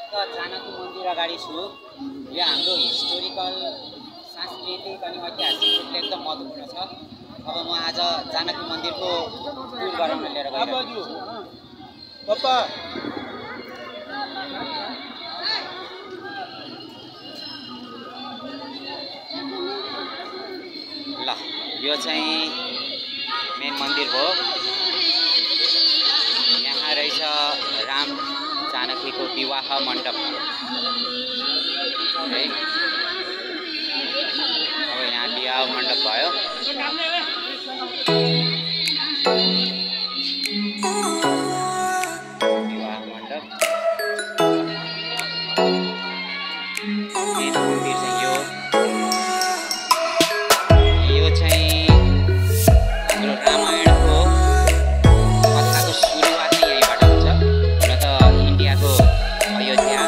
जानकी मन्दिर अगाडि छु। यो हाम्रो हिस्टोरिकल सांस्कृतिक अनि ऐतिहासिक रूपले एकदम महत्त्वपूर्ण छ। अब म आज जानकी मन्दिरको टुर गराउन लिएर गइरहेको छु। ल यो चाहिँ मेन मन्दिर हो। यहाँ रहेछ राम जानकीको विवाह मण्डप है। अब यहाँ विवाह मण्डप भयो। विवाह मण्डप मेन मन्दिर चाहिँ यो चाहिँ हाम्रो रामायणको कथाको सुरुवात नै यहीँबाट हुन्छ। हुन त इन्डियाको अयोध्या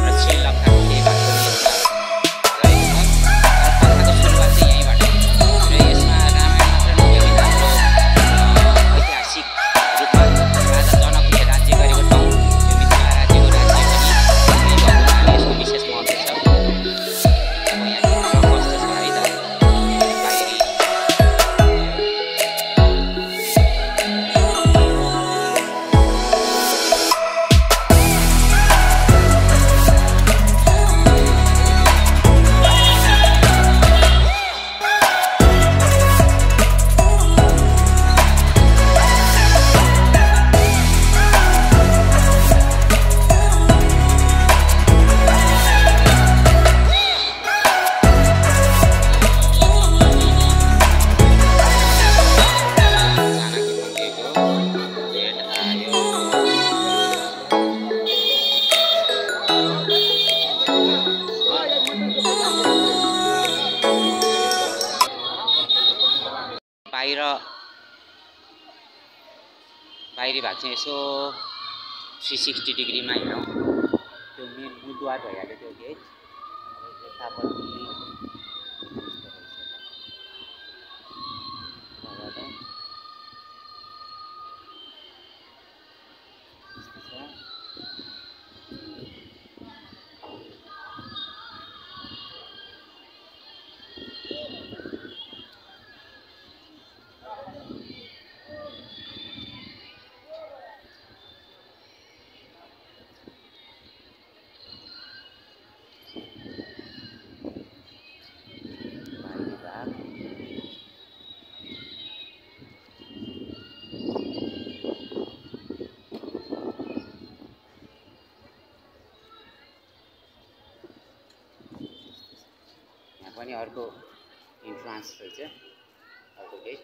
र श्रीलङ्काको केही भाग पनि यसमा रहेको छ। कथाको सुरुवात चाहिँ यहीँबाट र यसमा रामायण मात्र नभइकन हाम्रो ऐतिहासिक रूपमा राजा जनकले राज्य गरेको ठाउँ, यो मिथिला राज्यको राज्य पनि यही भएको हुनाले यसको विशेष महत्त्व छ। अब यहाँ कस्तो छ है त बाहिरी बाहिरी भाग चाहिँ यसो 360 डिग्रीमा हेरौँ। त्यो मेन मुखद्वार भइहाल्यो त्यो गेट। अब यतापट्टि पनि अर्को इन्ट्रान्स रहेछ, अर्को गेट।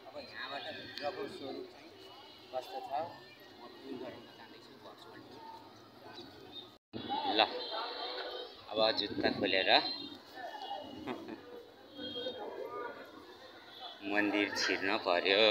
अब यहाँबाट भित्रको स्वरूप चाहिँ कस्तो छ म टुर गराउन जाँदैछु भर्चुअल टुर। ल अब जुत्ता खोलेर मन्दिर छिर्न पर्यो।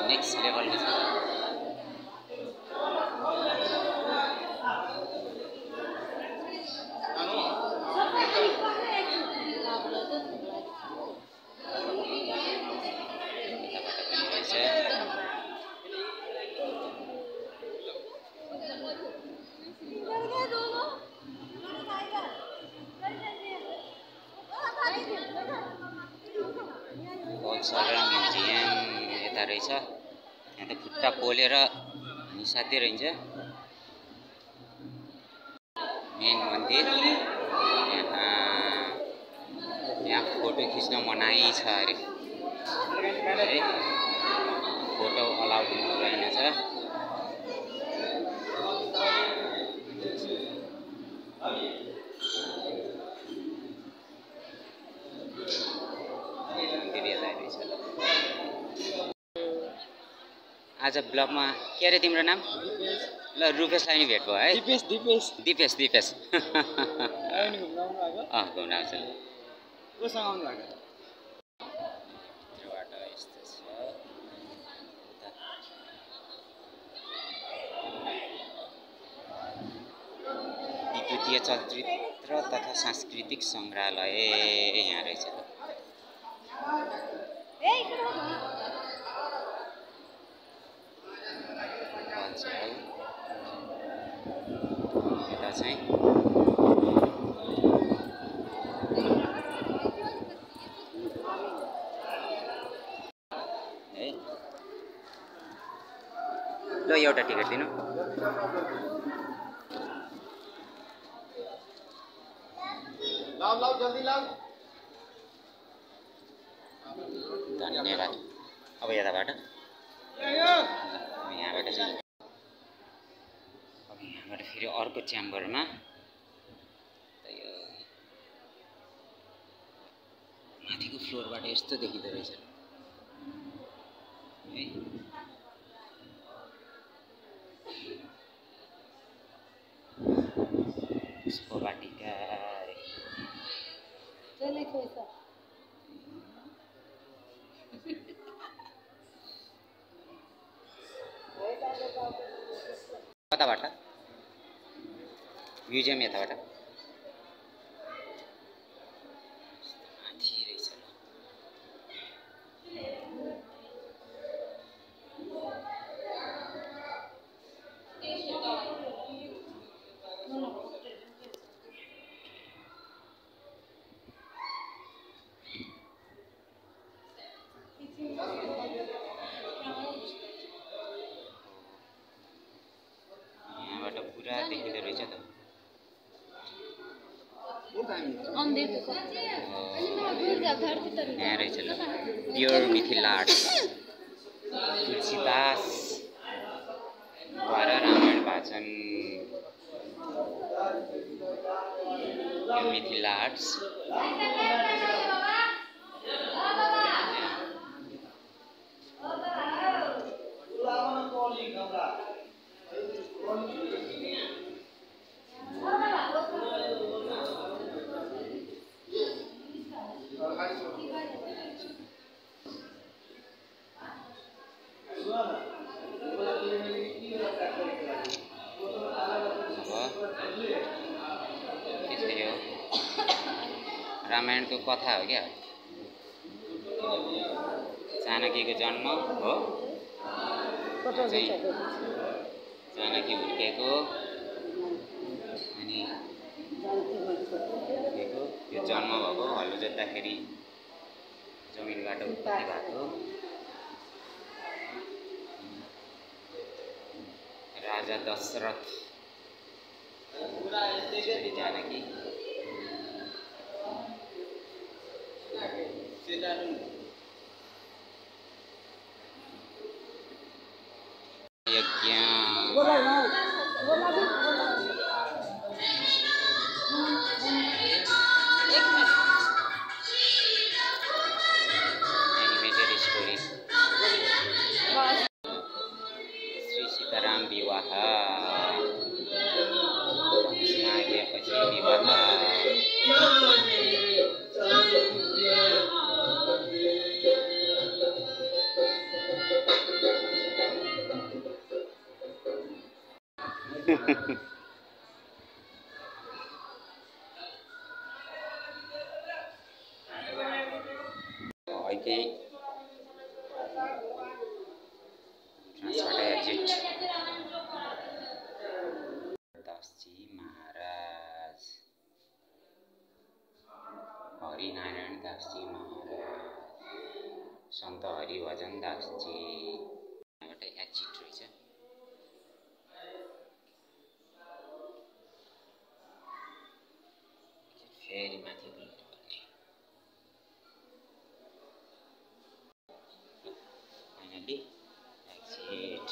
नेक्स्ट लेभल में म्युजियम यता रहेछ। यहाँ त खुट्टा पोलेर निसाध्य रहन्छ। मेन मन्दिर यहाँ फोटो खिच्न मनाही छ अरे। फोटो अलाउड रहेनछ। आज ब्लगमा के अरे तिम्रो नाम? ल रुपेशलाई नि भेट भयो है। दिपेश घुम्न आउँछ ल। कोसँग आउनु भएको? भित्रबाट यस्तो छ। विद्युतीय चलचित्र तथा सांस्कृतिक सङ्ग्रहालय यहाँ रहेछ। यता चाहिँ है ल एउटा टिकट दिनु। धन्यवाद। अब यताबाट यहाँबाट चाहिँ अब यहाँबाट फेरि अर्को च्याम्बरमा यो माथिको फ्लोरबाट यस्तो देखिँदो रहेछ है। उसको बाटिका कताबाट? म्युजियम यताबाट माथि रहेछ। यहाँबाट पुरा देखिँदो रहेछ त। यहाँ रहेछ ल प्योर मिथिला आर्ट्स। तुलसीदासद्वारा रामायण वाचन। यो मिथिला आर्ट्स। रामायणको कथा हो क्या। जानकीको जन्म हो, जानकी हुर्केको अनि यो जन्म भएको हलो जोत्दाखेरि जमिनबाट उत्पत्ति भएको। राजा दशरथ जानकी यज्ञ एनिमेटेड स्टोरी। श्री सीताराम विवाह आगेपछि विवाह। Okay. Transport exit. दासजी महाराज, हरिनारायण दासजी महाराज, सन्त हरिभजन दासजी। यहाँबाट एक्जिट रहेछ। फेरि माथि फाइनली एक्जिट।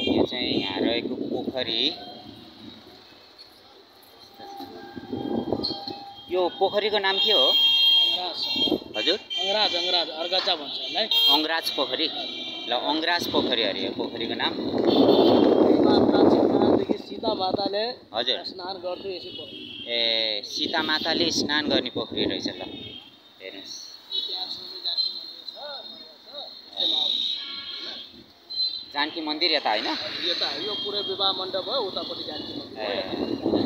यो चाहिँ यहाँ रहेको पोखरी। यो पोखरीको नाम के हो? अङ्ग्राज छ हजुर अङ्ग्राज अङ्ग्राज अर्गजा भन्छ यसलाई अङ्ग्राज पोखरी ल अङ्ग्राज पोखरी अरे यो पोखरीको नाम प्राचीन कालदेखि सीता माताले हजुर स्नान गर्थ्यो यसै पोखरी ए सीता माताले स्नान गर्ने पोखरी रहेछ ल हेर्नुहोस् त्यहाँ सोमे जानकी मन्दिर छ त्यसमा जानकी मन्दिर यता होइन यो त यो पुरै विवाह मण्डप हो उतापट्टि जानकी मन्दिर ए